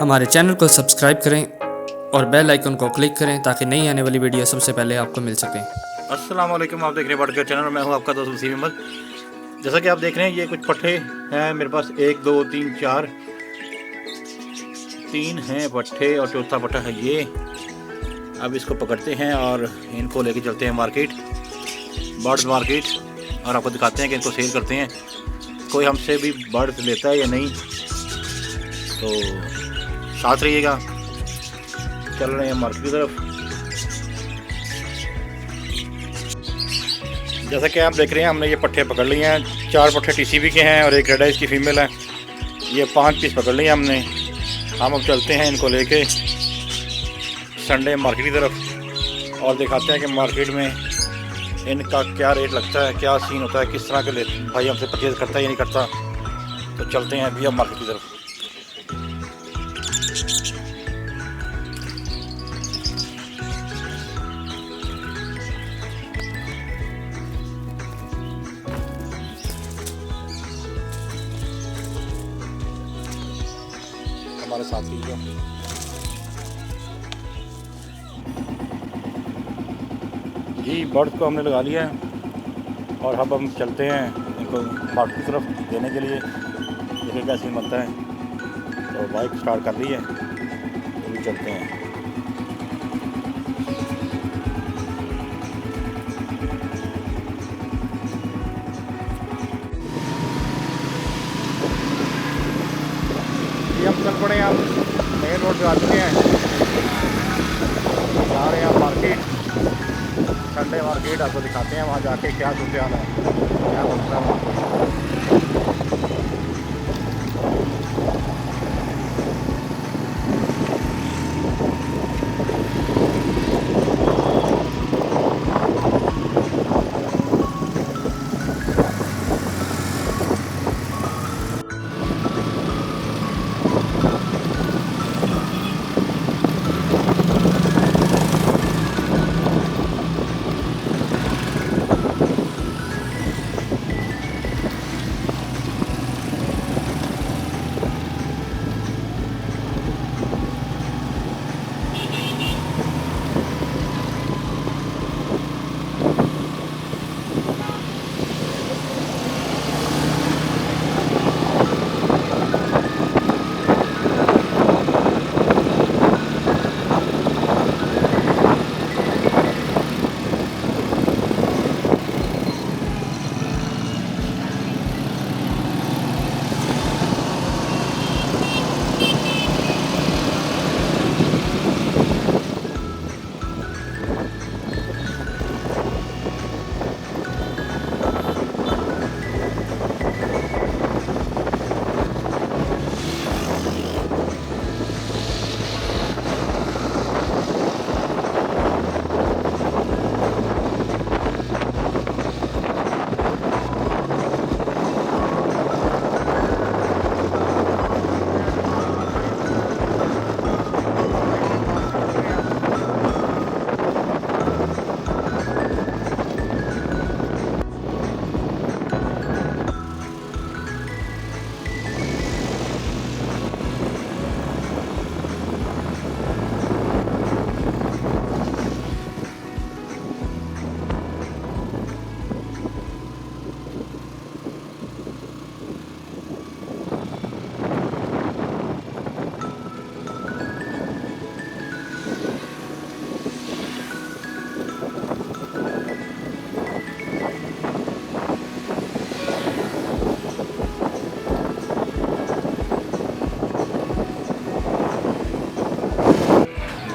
हमारे चैनल को सब्सक्राइब करें और बेल आइकन को क्लिक करें ताकि नई आने वाली वीडियो सबसे पहले आपको मिल सकें। अस्सलाम वालेकुम, आप देख रहे हैं बर्डकेयर चैनल। मैं हूं आपका दोस्त वसीम अहमद। जैसा कि आप देख रहे हैं, ये कुछ पट्ठे हैं मेरे पास। 1 2 3 4 3 हैं पट्ठे और चौथा पट्ठा है ये। अब इसको पकड़ते हैं और इनको लेके चलते हैं मार्केट, बर्ड्स मार्केट, और आपको दिखाते हैं कि इनको सेल करते हैं। कोई हमसे भी बर्ड्स लेता है या नहीं, तो साथ रहिएगा। चल रहे हैं मार्केट की तरफ। जैसा कि आप देख रहे हैं, हमने ये पट्ठे पकड़ लिए हैं। 4 पट्ठे टीसीबी के हैं और एक रेड आइज की फ़ीमेल है। ये 5 पीस पकड़ लिए हमने। हम अब चलते हैं इनको लेके संडे मार्केट की तरफ और दिखाते हैं कि मार्केट में इनका क्या रेट लगता है, क्या सीन होता है, किस तरह के भाई हमसे परचेज़ करता है या नहीं करता। तो चलते हैं अभी अब मार्केट की तरफ। हमारे साथी जो जी बर्ड्स को हमने लगा लिया है और अब हम चलते हैं इनको मार्केट की तरफ देने के लिए। देखिए क्या सीन बनता है। तो बाइक स्टार्ट कर ली है, तो भी चलते हैं। ये हम चल पड़े, हम मेन रोड पे आ चुके हैं। जा रहे हैं मार्केट, संडे मार्केट। आपको दिखाते हैं वहाँ जाके क्या सूरत हाल है, क्या बनता है वहाँ पर।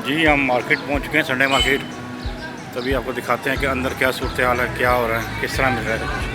जी हम मार्केट पहुंच चुके हैं, संडे मार्केट। तभी आपको दिखाते हैं कि अंदर क्या सूरत हाल है, क्या हो रहा है, किस तरह मिल रहा है।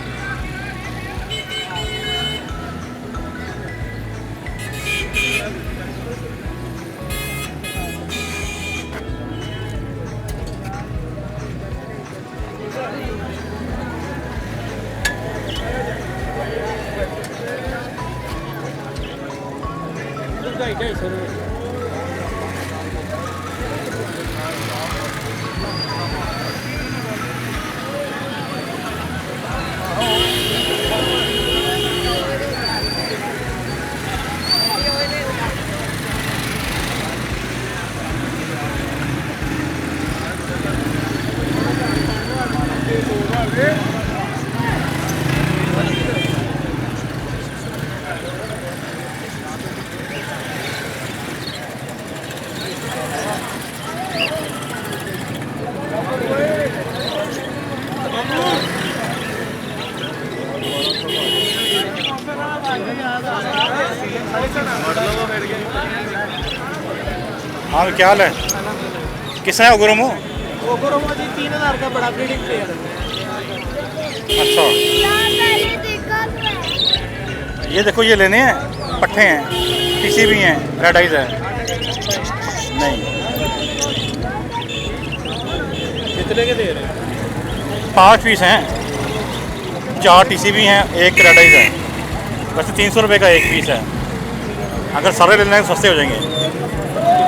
हाँ क्या हाल है? किस है उग्रमो? ओगोरोमो जी 3000 का बड़ा ब्रीडिंग पेयर है। अच्छा, ये देखो ये लेने हैं, पट्ठे हैं, टीसी भी हैं, रेड आइज है। नहीं, कितने के दे रहे हैं? 5 पीस हैं, 4 टीसी भी हैं, एक रेड आइज है। वैसे 300 रुपये का एक पीस है, अगर सारे लेने हैं तो सस्ते हो जाएंगे।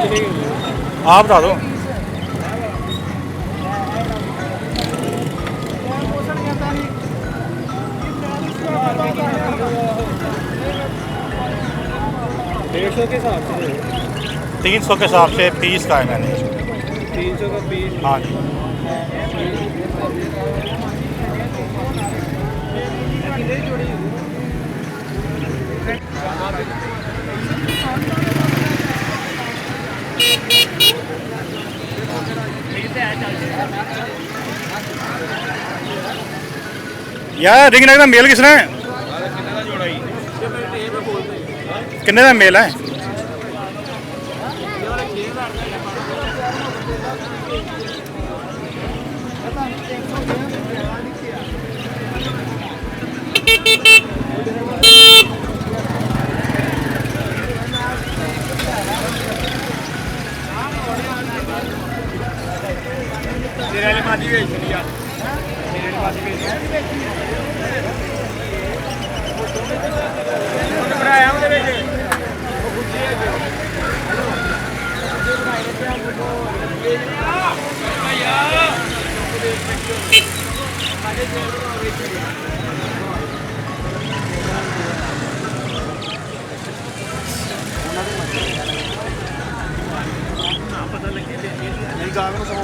कितने के? आप बता दो। डेढ़ सौ के हिसाब से 300 के हिसाब से पीस का है मैंने। 300 का पीस। हाँ जी। यार रिंग लगना मेल किसने है? किन्ने का मेल है?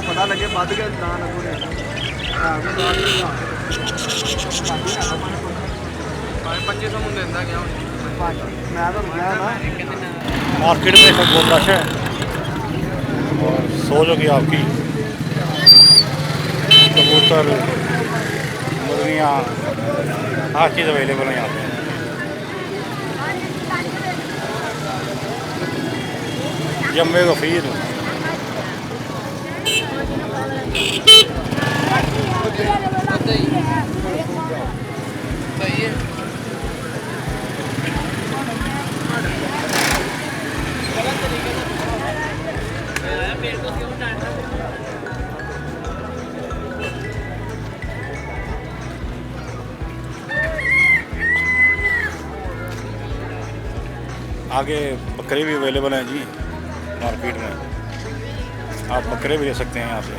पता लगे बाद के दान मार्केट में सब बहुत रश है और सोच होगी आपकी। कबूतर, मुर्गियाँ, हर चीज़ अवेलेबल है यहाँ पे। जम्मे गफीर आगे बकरे भी अवेलेबल हैं जी मार्केट में, आप बकरे भी ले सकते हैं यहाँ से।